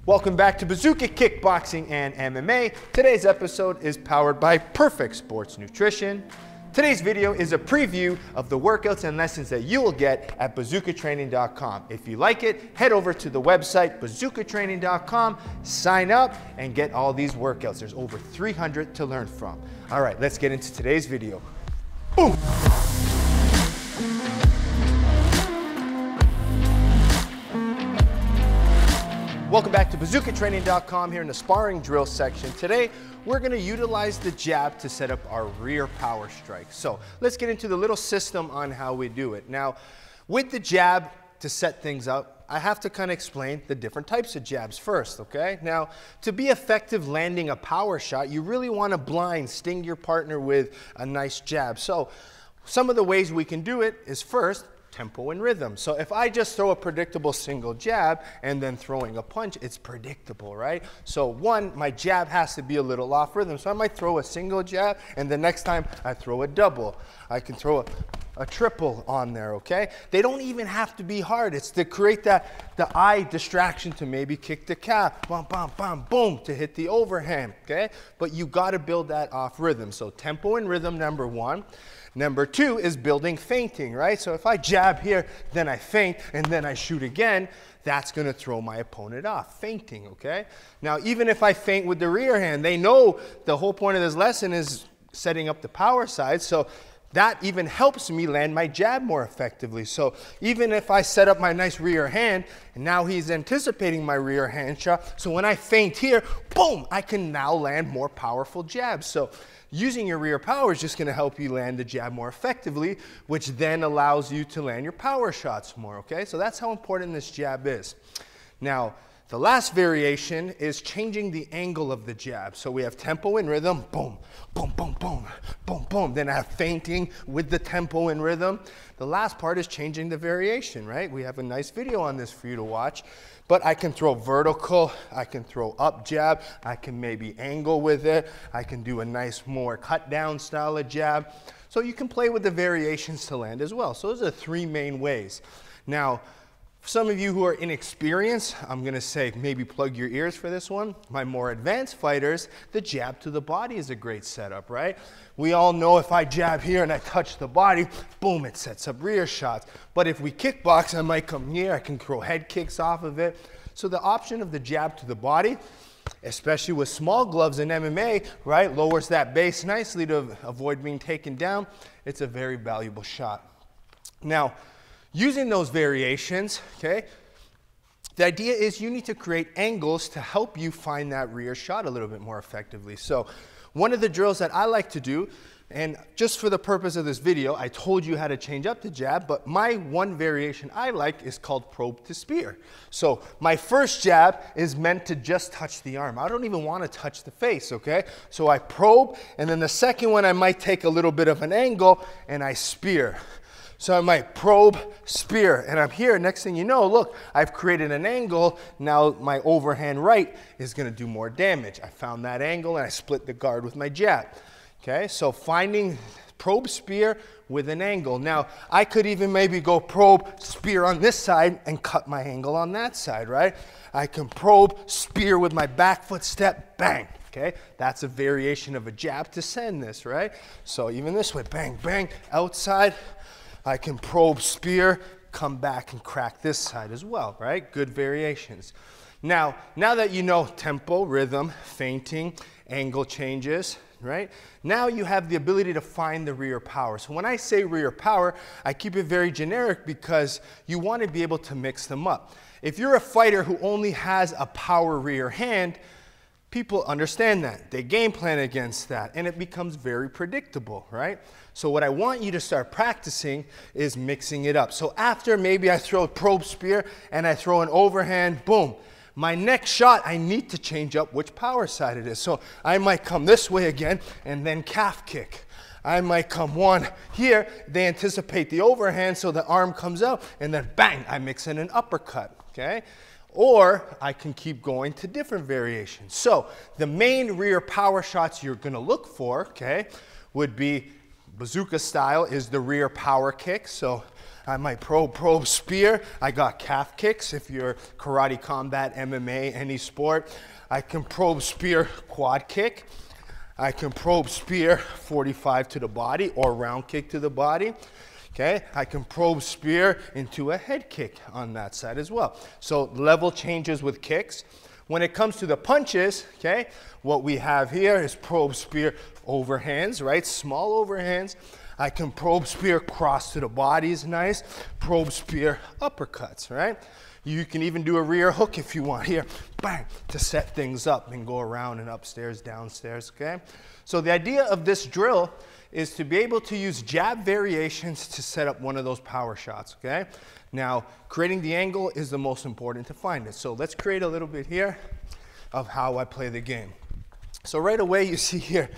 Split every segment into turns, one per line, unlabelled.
Welcome back to Bazooka Kickboxing and MMA. Today's episode is powered by Perfect Sports Nutrition. Today's video is a preview of the workouts and lessons that you will get at bazookatraining.com. If you like it, head over to the website bazookatraining.com, sign up, and get all these workouts. There's over 300 to learn from. All right, let's get into today's video. Boom! Welcome back to bazookatraining.com here in the sparring drill section. Today, we're gonna utilize the jab to set up our rear power strike. So let's get into the little system on how we do it. Now, with the jab to set things up, I have to kind of explain the different types of jabs first, okay? Now, to be effective landing a power shot, you really wanna sting your partner with a nice jab. So some of the ways we can do it is first, tempo and rhythm. So if I just throw a predictable single jab and then throwing a punch, it's predictable, right? So one, my jab has to be a little off rhythm. So I might throw a single jab and the next time I throw a double. I can throw a triple on there, okay? They don't even have to be hard. It's to create the eye distraction to maybe kick the calf, bam, bam, bam, boom, to hit the overhand, okay? But you gotta build that off rhythm. So tempo and rhythm, number one. Number two is building feinting, right? So if I jab here, then I feint, and then I shoot again, that's gonna throw my opponent off, feinting, okay? Now, even if I feint with the rear hand, they know the whole point of this lesson is setting up the power side, so that even helps me land my jab more effectively. So even if I set up my nice rear hand, and now he's anticipating my rear hand shot, so when I feint here, boom, I can now land more powerful jabs. So using your rear power is just gonna help you land the jab more effectively, which then allows you to land your power shots more, okay? So that's how important this jab is. Now, the last variation is changing the angle of the jab. So we have tempo and rhythm, boom, boom, boom, boom, boom, boom. Then I have feinting with the tempo and rhythm. The last part is changing the variation, right? We have a nice video on this for you to watch. But I can throw vertical, I can throw up jab, I can maybe angle with it, I can do a nice more cut down style of jab. So you can play with the variations to land as well. So those are three main ways. Now, for some of you who are inexperienced, I'm gonna say maybe plug your ears for this one. My more advanced fighters, the jab to the body is a great setup, right? We all know if I jab here and I touch the body, boom, it sets up rear shots. But if we kickbox, I might come here, I can throw head kicks off of it. So the option of the jab to the body, especially with small gloves in MMA, right, lowers that base nicely to avoid being taken down. It's a very valuable shot. Now, using those variations, okay, the idea is you need to create angles to help you find that rear shot a little bit more effectively. So one of the drills that I like to do, and just for the purpose of this video, I told you how to change up the jab, but my one variation I like is called probe to spear. So my first jab is meant to just touch the arm. I don't even want to touch the face, okay? So I probe, and then the second one I might take a little bit of an angle and I spear. So I might probe, spear, and I'm here. Next thing you know, look, I've created an angle. Now my overhand right is gonna do more damage. I found that angle and I split the guard with my jab. Okay, so finding probe, spear with an angle. Now, I could even maybe go probe, spear on this side and cut my angle on that side, right? I can probe, spear with my back foot step, bang. Okay, that's a variation of a jab to send this, right? So even this way, bang, bang, outside. I can probe, spear, come back and crack this side as well, right? Good variations. Now that you know tempo, rhythm, feinting, angle changes, right? Now you have the ability to find the rear power. So when I say rear power, I keep it very generic because you want to be able to mix them up. If you're a fighter who only has a power rear hand, people understand that. They game plan against that, and it becomes very predictable, right? So what I want you to start practicing is mixing it up. So after maybe I throw a probe spear and I throw an overhand, boom. My next shot, I need to change up which power side it is. So I might come this way again and then calf kick. I might come one here, they anticipate the overhand, so the arm comes out, and then bang, I mix in an uppercut, okay? Or I can keep going to different variations. So the main rear power shots you're gonna look for, okay, would be Bazooka style is the rear power kick. So I might probe spear. I got calf kicks if you're karate, combat, MMA, any sport. I can probe spear quad kick. I can probe spear 45 to the body or round kick to the body. Okay, I can probe spear into a head kick on that side as well. So level changes with kicks. When it comes to the punches, okay, what we have here is probe spear overhands, right? Small overhands. I can probe spear cross to the body is nice. Probe spear uppercuts, right? You can even do a rear hook if you want here, bang, to set things up and go around and upstairs, downstairs, okay? So the idea of this drill is to be able to use jab variations to set up one of those power shots, okay? Now, creating the angle is the most important to find it. So let's create a little bit here of how I play the game. So right away you see here,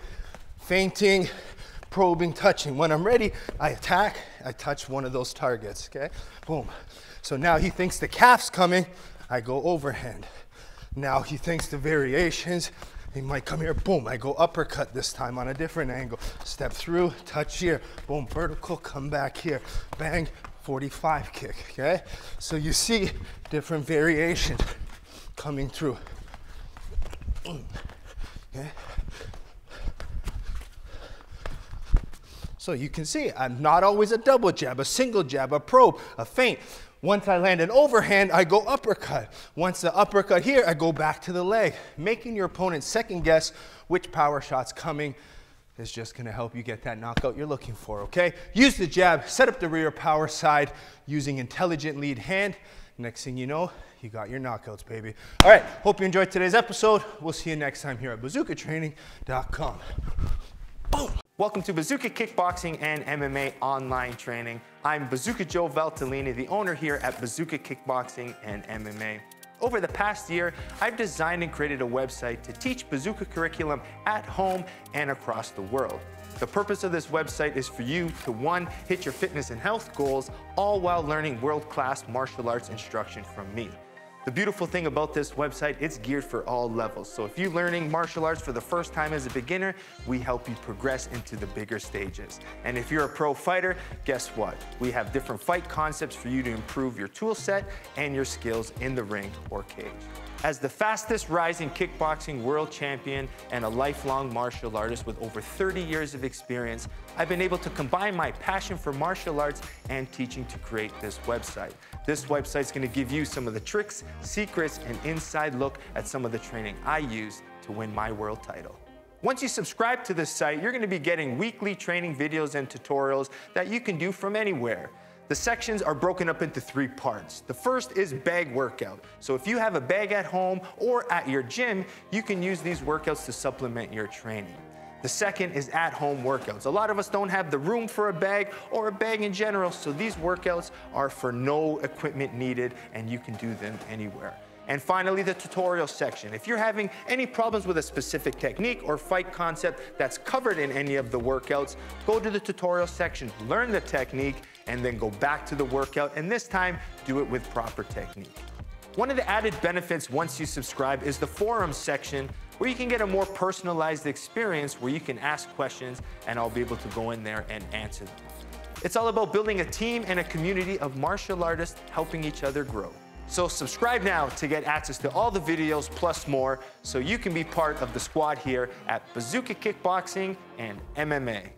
feinting, probing, touching. When I'm ready, I attack, I touch one of those targets, okay? Boom. So now he thinks the calf's coming, I go overhand. Now he thinks the variations, he might come here, boom, I go uppercut this time on a different angle. Step through, touch here, boom, vertical, come back here, bang, 45 kick, okay? So you see different variations coming through. Okay? So you can see, I'm not always a double jab, a single jab, a probe, a feint. Once I land an overhand, I go uppercut. Once the uppercut here, I go back to the leg. Making your opponent second guess which power shot's coming is just gonna help you get that knockout you're looking for, okay? Use the jab, set up the rear power side using intelligent lead hand. Next thing you know, you got your knockouts, baby. All right, hope you enjoyed today's episode. We'll see you next time here at bazookatraining.com. Boom. Welcome to Bazooka Kickboxing and MMA online training. I'm Bazooka Joe Valtellini, the owner here at Bazooka Kickboxing and MMA. Over the past year, I've designed and created a website to teach Bazooka curriculum at home and across the world. The purpose of this website is for you to, one, hit your fitness and health goals, all while learning world-class martial arts instruction from me. The beautiful thing about this website, it's geared for all levels. So if you're learning martial arts for the first time as a beginner, we help you progress into the bigger stages. And if you're a pro fighter, guess what? We have different fight concepts for you to improve your tool set and your skills in the ring or cage. As the fastest rising kickboxing world champion and a lifelong martial artist with over 30 years of experience, I've been able to combine my passion for martial arts and teaching to create this website. This website's gonna give you some of the tricks, secrets, and inside look at some of the training I use to win my world title. Once you subscribe to this site, you're gonna be getting weekly training videos and tutorials that you can do from anywhere. The sections are broken up into 3 parts. The first is bag workout. So if you have a bag at home or at your gym, you can use these workouts to supplement your training. The second is at-home workouts. A lot of us don't have the room for a bag or a bag in general, so these workouts are for no equipment needed and you can do them anywhere. And finally, the tutorial section. If you're having any problems with a specific technique or fight concept that's covered in any of the workouts, go to the tutorial section, learn the technique, and then go back to the workout, and this time, do it with proper technique. One of the added benefits once you subscribe is the forums section, where you can get a more personalized experience where you can ask questions and I'll be able to go in there and answer them. It's all about building a team and a community of martial artists helping each other grow. So subscribe now to get access to all the videos plus more so you can be part of the squad here at Bazooka Kickboxing and MMA.